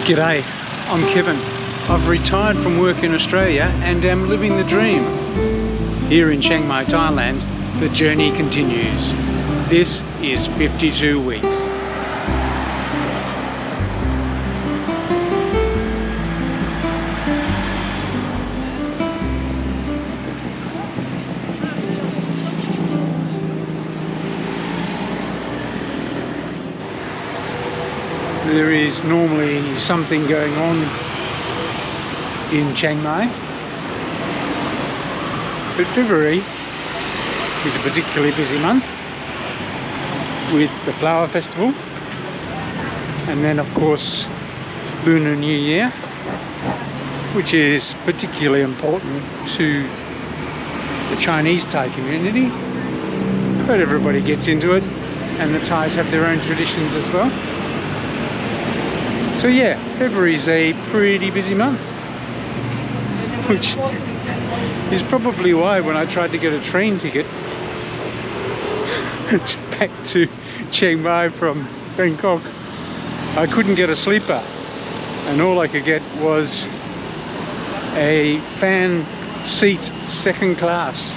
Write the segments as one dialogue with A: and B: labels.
A: G'day, I'm Kevin. I've retired from work in Australia and am living the dream. Here in Chiang Mai, Thailand, the journey continues. This is 52 weeks. There is normally something going on in Chiang Mai, but February is a particularly busy month with the flower festival, and then of course Lunar New Year, which is particularly important to the Chinese Thai community, but everybody gets into it, and the Thais have their own traditions as well. So yeah, February is a pretty busy month, which is probably why when I tried to get a train ticket back to Chiang Mai from Bangkok, I couldn't get a sleeper, and all I could get was a fan seat second class,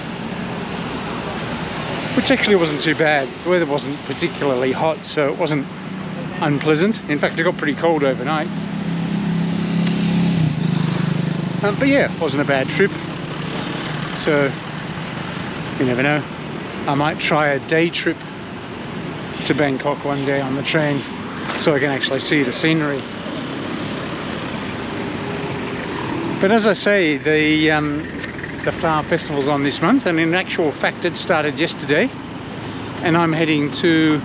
A: which actually wasn't too bad. The weather wasn't particularly hot, so it wasn't unpleasant. In fact, it got pretty cold overnight. But yeah, it wasn't a bad trip. So you never know. I might try a day trip to Bangkok one day on the train so I can actually see the scenery. But as I say, the flower festival's on this month, and in actual fact it started yesterday, and I'm heading to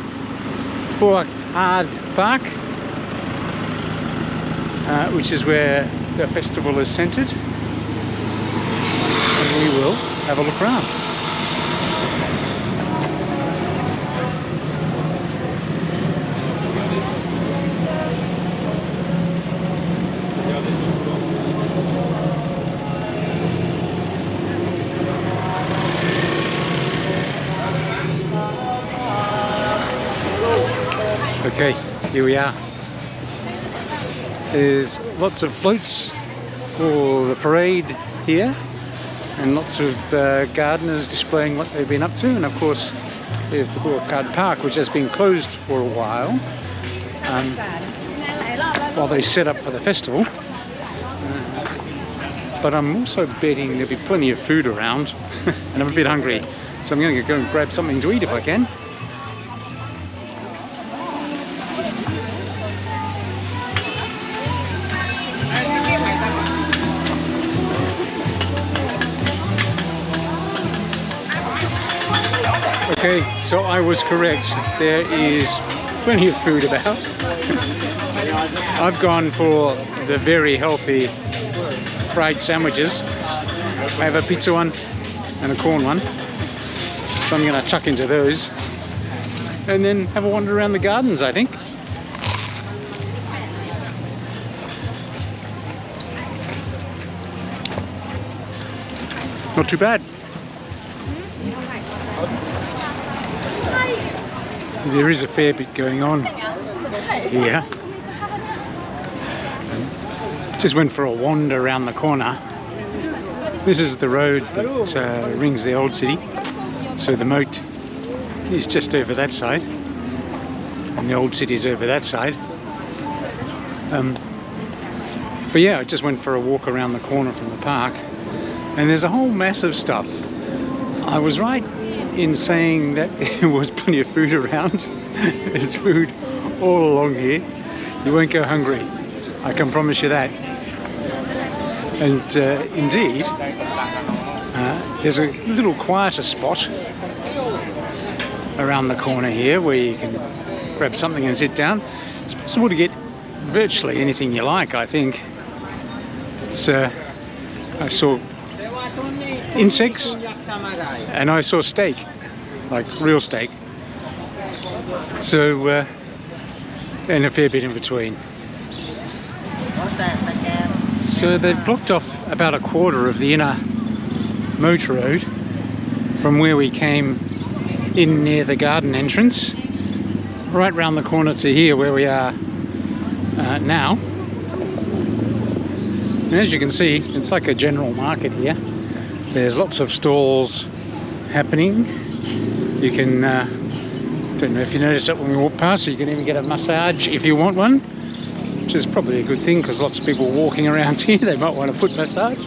A: Park, which is where the festival is centered, and we will have a look around. Okay, here we are. There's lots of floats for the parade here, and lots of gardeners displaying what they've been up to, and of course there's the Park, which has been closed for a while they set up for the festival. But I'm also betting there'll be plenty of food around and I'm a bit hungry, so I'm going to go and grab something to eat if I can. Okay, so I was correct. There is plenty of food about. I've gone for the very healthy fried sandwiches. I have a pizza one and a corn one, so I'm going to chuck into those and then have a wander around the gardens, I think. Not too bad. There is a fair bit going on here. Just went for a wander around the corner. This is the road that rings the old city. So the moat is just over that side, and the old city is over that side. But yeah, I just went for a walk around the corner from the park, and there's a whole mass of stuff. I was right in saying that there was plenty of food around. There's food all along here. You won't go hungry, I can promise you that. And indeed, there's a little quieter spot around the corner here where you can grab something and sit down. It's possible to get virtually anything you like, I think. It's I saw insects and I saw steak, like real steak. So and a fair bit in between. So they've blocked off about a quarter of the inner motor road from where we came in near the garden entrance, right round the corner to here where we are now. And as you can see, it's like a general market here. There's lots of stalls happening. You can, don't know if you noticed it when we walked past, you can even get a massage if you want one, which is probably a good thing because lots of people walking around here, they might want a foot massage.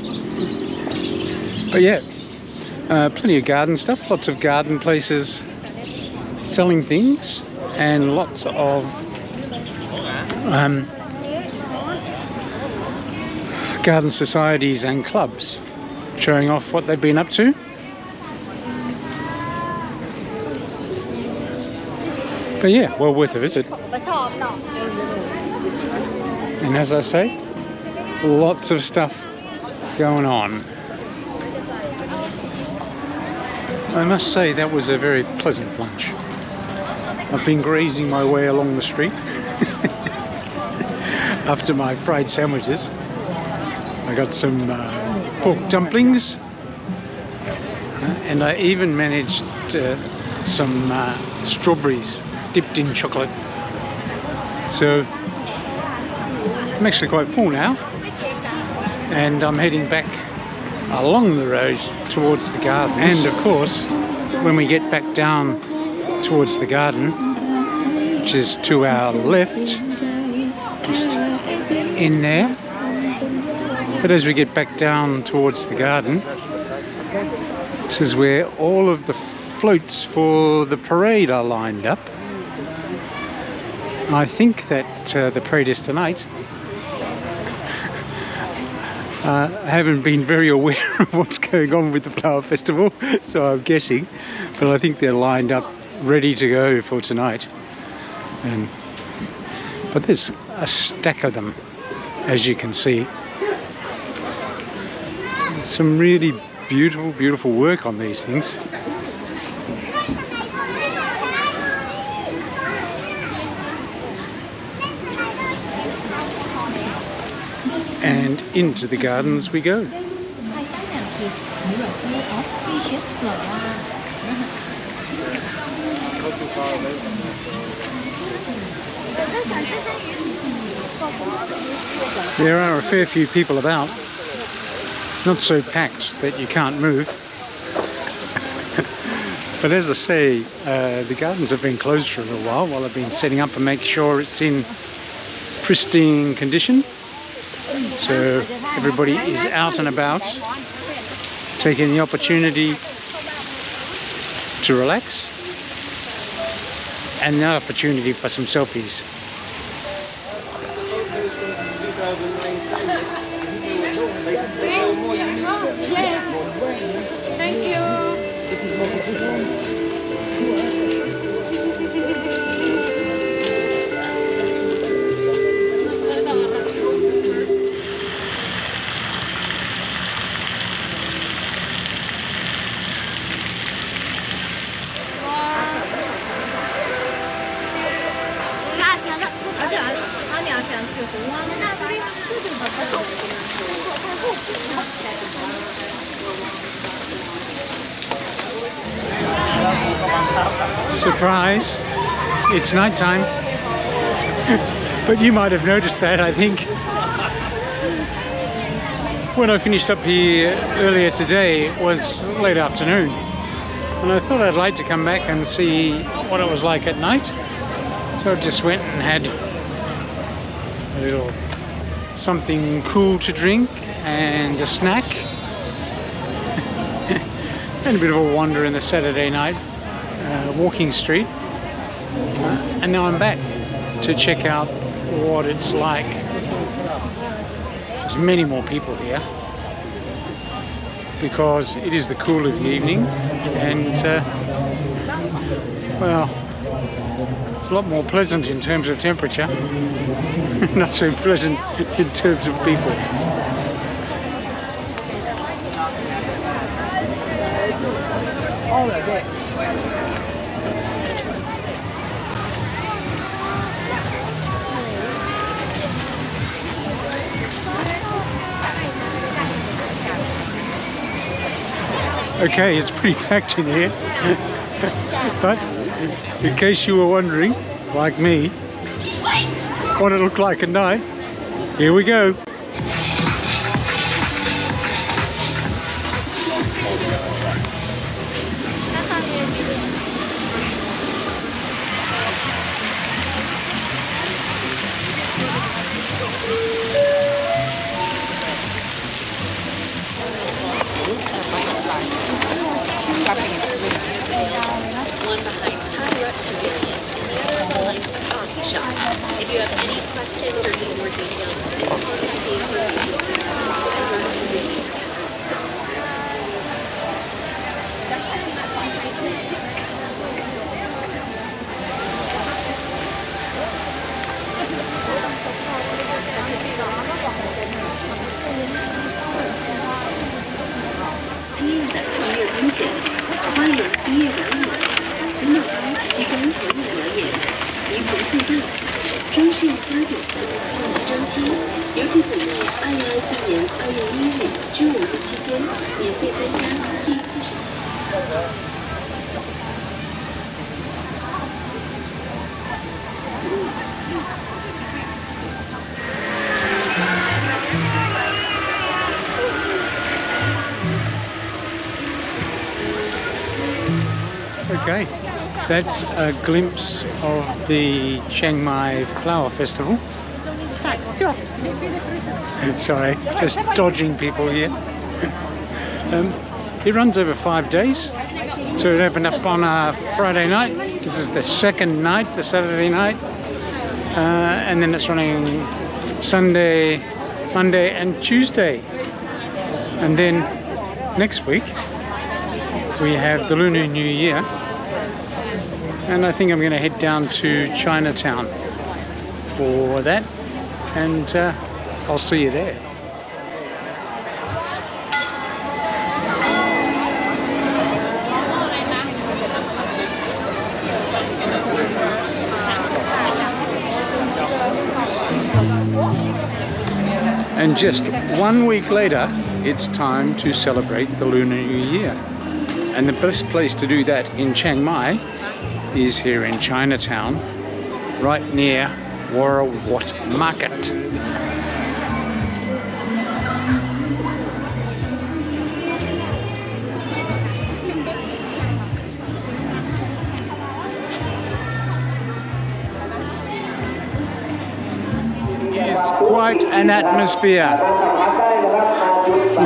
A: But yeah, plenty of garden stuff, lots of garden places selling things, and lots of garden societies and clubs showing off what they've been up to. But yeah, well worth a visit. And as I say, lots of stuff going on. I must say that was a very pleasant lunch. I've been grazing my way along the street after my fried sandwiches. I got some pork dumplings, and I even managed some strawberries dipped in chocolate. So I'm actually quite full now, and I'm heading back along the road towards the garden. And of course, when we get back down towards the garden, which is to our left, just in there. But as we get back down towards the garden, this is where all of the floats for the parade are lined up. I think that the parade is tonight. I haven't been very aware of what's going on with the flower festival, so I'm guessing, but I think they're lined up ready to go for tonight. But there's a stack of them, as you can see. Some really beautiful work on these things. And into the gardens we go. There are a fair few people about. Not so packed that you can't move. But as I say, the gardens have been closed for a little while I've been setting up and making sure it's in pristine condition. So everybody is out and about, taking the opportunity to relax and the opportunity for some selfies.
B: Yes. Thank you.
A: Surprise! It's night time. But you might have noticed that, I think. When I finished up here earlier today, it was late afternoon. And I thought I'd like to come back and see what it was like at night. So I just went and had a little something cool to drink and a snack. And a bit of a wander in the Saturday night walking street. And now I'm back to check out what it's like. There's many more people here because it is the cool of the evening, and well, it's a lot more pleasant in terms of temperature, not so pleasant in terms of people. Okay, it's pretty packed in here, but in case you were wondering, like me, what it looked like at night, here we go. That's a glimpse of the Chiang Mai Flower Festival. Sorry, just dodging people here. It runs over 5 days. So it opened up on a Friday night. This is the second night, the Saturday night. And then it's running Sunday, Monday and Tuesday. And then next week we have the Lunar New Year. And I think I'm going to head down to Chinatown for that. And I'll see you there. And just 1 week later, it's time to celebrate the Lunar New Year. And the best place to do that in Chiang Mai is here in Chinatown, right near What Market. Quite an atmosphere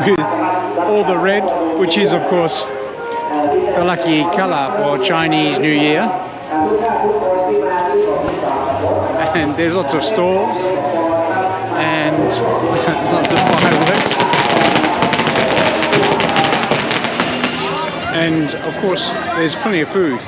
A: with all the red, which is of course the lucky colour for Chinese New Year, and there's lots of stalls and lots of fireworks, and of course there's plenty of food.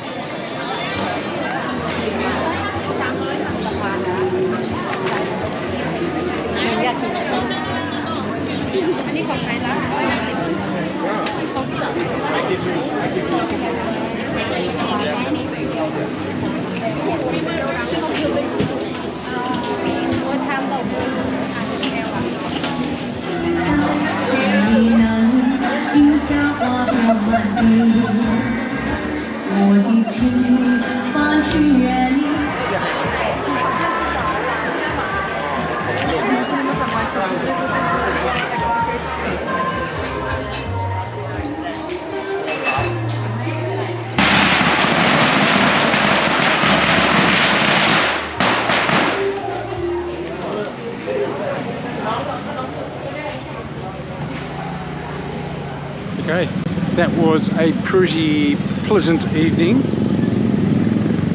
A: Okay, that was a pretty pleasant evening.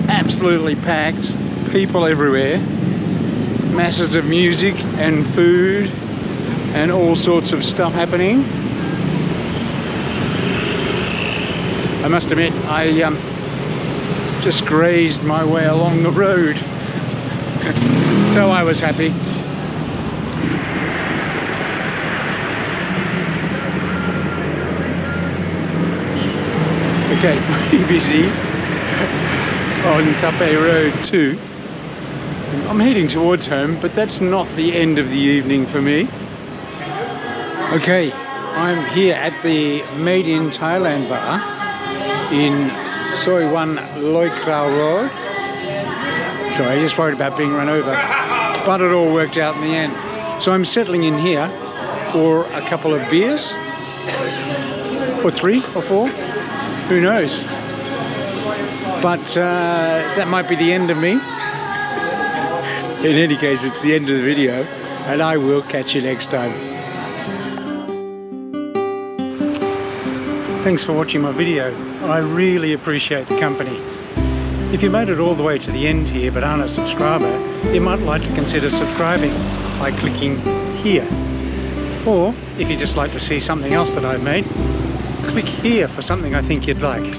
A: Absolutely packed, people everywhere, masses of music and food and all sorts of stuff happening. I must admit, I just grazed my way along the road, so I was happy. Okay, pretty busy on Taipei Road too. I'm heading towards home, but that's not the end of the evening for me. Okay, I'm here at the Made in Thailand bar in Soi Wan Loi Krau Road. Sorry, I just worried about being run over, but it all worked out in the end. So I'm settling in here for a couple of beers, or 3 or 4. Who knows? But that might be the end of me. In any case, it's the end of the video, and I will catch you next time. Thanks for watching my video. I really appreciate the company. If you made it all the way to the end here but aren't a subscriber, you might like to consider subscribing by clicking here. Or if you'd just like to see something else that I've made, click here for something I think you'd like.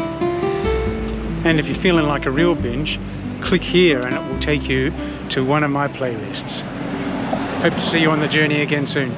A: And if you're feeling like a real binge, click here and it will take you to one of my playlists. Hope to see you on the journey again soon.